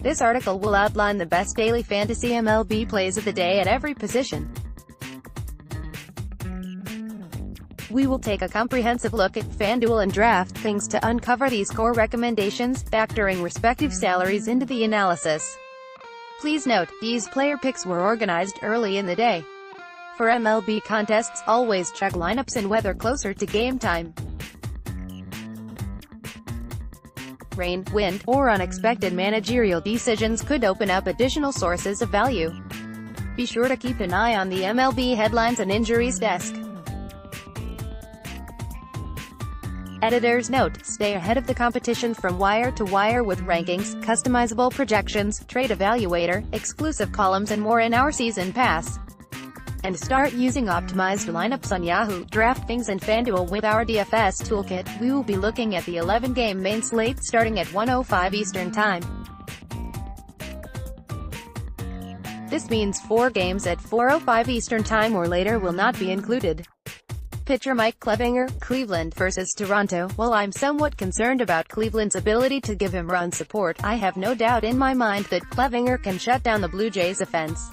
This article will outline the best daily fantasy MLB plays of the day at every position. We will take a comprehensive look at FanDuel and DraftKings to uncover these core recommendations, factoring respective salaries into the analysis. Please note, these player picks were organized early in the day. For MLB contests, always check lineups and weather closer to game time. Rain, wind, or unexpected managerial decisions could open up additional sources of value. Be sure to keep an eye on the MLB headlines and injuries desk. Editor's note: stay ahead of the competition from wire to wire with rankings, customizable projections, trade evaluator, exclusive columns and more in our season pass. And start using optimized lineups on Yahoo, DraftKings and FanDuel with our DFS toolkit. We will be looking at the 11-game main slate starting at 1:05 Eastern Time. This means 4 games at 4:05 Eastern Time or later will not be included. Pitcher Mike Clevinger, Cleveland vs. Toronto. While I'm somewhat concerned about Cleveland's ability to give him run support, I have no doubt in my mind that Clevinger can shut down the Blue Jays' offense.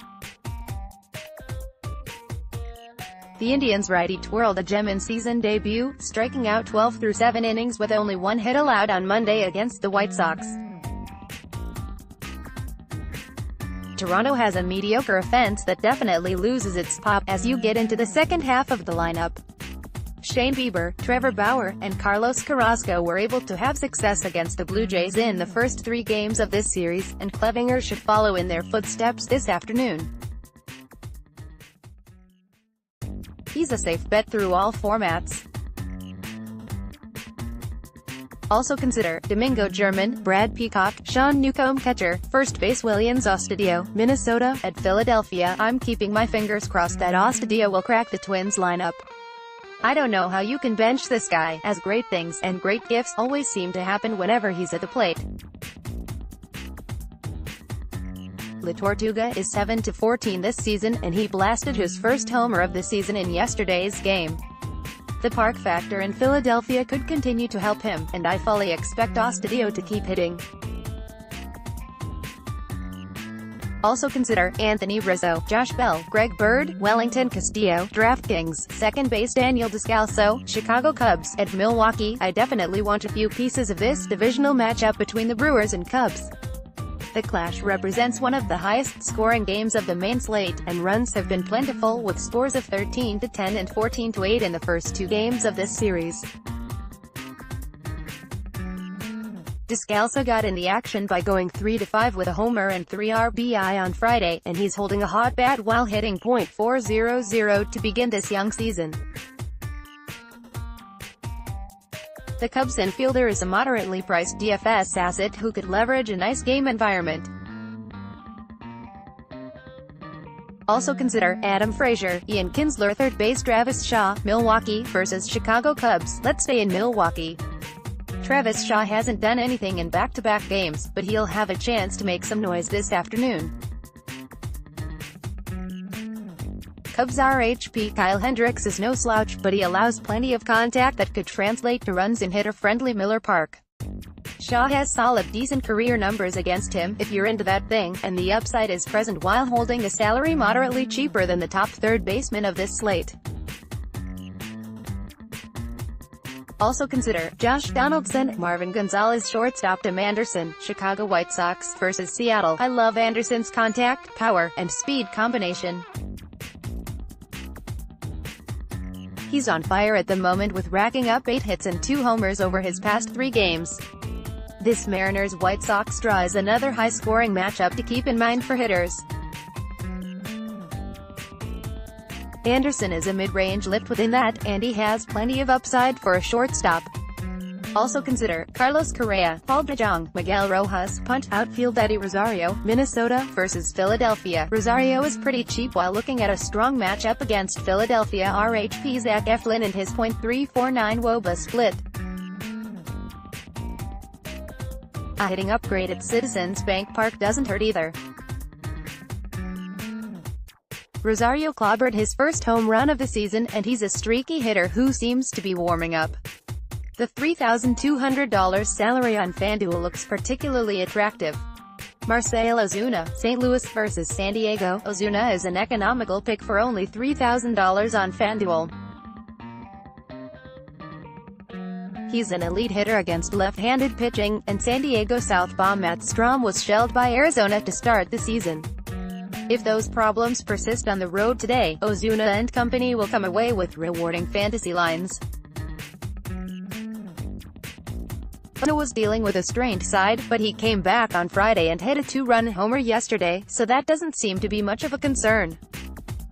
The Indians' righty twirled a gem in season debut, striking out 12 through 7 innings with only 1 hit allowed on Monday against the White Sox. Toronto has a mediocre offense that definitely loses its pop as you get into the second half of the lineup. Shane Bieber, Trevor Bauer, and Carlos Carrasco were able to have success against the Blue Jays in the first 3 games of this series, and Clevinger should follow in their footsteps this afternoon. He's a safe bet through all formats. Also consider Domingo German, Brad Peacock, Sean Newcomb catcher, first base Willians Astudillo, Minnesota, at Philadelphia. I'm keeping my fingers crossed that Astudillo will crack the Twins lineup. I don't know how you can bench this guy, as great things and great gifts always seem to happen whenever he's at the plate. La Tortuga is 7-14 this season, and he blasted his first homer of the season in yesterday's game. The park factor in Philadelphia could continue to help him, and I fully expect Astudillo to keep hitting. Also consider Anthony Rizzo, Josh Bell, Greg Bird, Wellington Castillo, DraftKings, second base Daniel Descalso, Chicago Cubs, at Milwaukee. I definitely want a few pieces of this divisional matchup between the Brewers and Cubs. The clash represents one of the highest-scoring games of the main slate, and runs have been plentiful with scores of 13-10 and 14-8 in the first 2 games of this series. Descalso got in the action by going 3-5 with a homer and 3 RBI on Friday, and he's holding a hot bat while hitting .400 to begin this young season. The Cubs infielder is a moderately priced DFS asset who could leverage a nice game environment. Also consider Adam Frazier, Ian Kinsler, third base Travis Shaw, Milwaukee vs. Chicago Cubs. Let's stay in Milwaukee. Travis Shaw hasn't done anything in back-to-back games, but he'll have a chance to make some noise this afternoon. Cubs RHP Kyle Hendricks is no slouch, but he allows plenty of contact that could translate to runs in hitter-friendly Miller Park. Shaw has solid decent career numbers against him, if you're into that thing, and the upside is present while holding a salary moderately cheaper than the top third baseman of this slate. Also consider Josh Donaldson, Marvin Gonzalez, shortstop Tim Anderson, Chicago White Sox vs. Seattle. I love Anderson's contact, power, and speed combination. He's on fire at the moment with racking up 8 hits and 2 homers over his past 3 games. This Mariners-White Sox draw is another high-scoring matchup to keep in mind for hitters. Anderson is a mid-range lift within that, and he has plenty of upside for a shortstop. Also consider Carlos Correa, Paul DeJong, Miguel Rojas, punt, outfield Eddie Rosario, Minnesota vs. Philadelphia. Rosario is pretty cheap while looking at a strong matchup against Philadelphia RHP Zach Eflin and his .349 WOBA split. A hitting upgrade at Citizens Bank Park doesn't hurt either. Rosario clobbered his first home run of the season, and he's a streaky hitter who seems to be warming up. The $3,200 salary on FanDuel looks particularly attractive. Marcell Ozuna, St. Louis vs. San Diego. Ozuna is an economical pick for only $3,000 on FanDuel. He's an elite hitter against left-handed pitching, and San Diego southpaw Matt Strahm was shelled by Arizona to start the season. If those problems persist on the road today, Ozuna and company will come away with rewarding fantasy lines. Ozuna was dealing with a strained side, but he came back on Friday and hit a 2-run homer yesterday, so that doesn't seem to be much of a concern.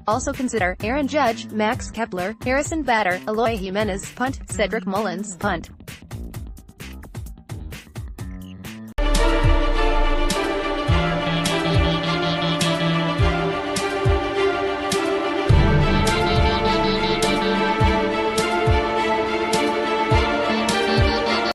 Also consider Aaron Judge, Max Kepler, Harrison Bader, Eloy Jimenez, punt, Cedric Mullins, punt.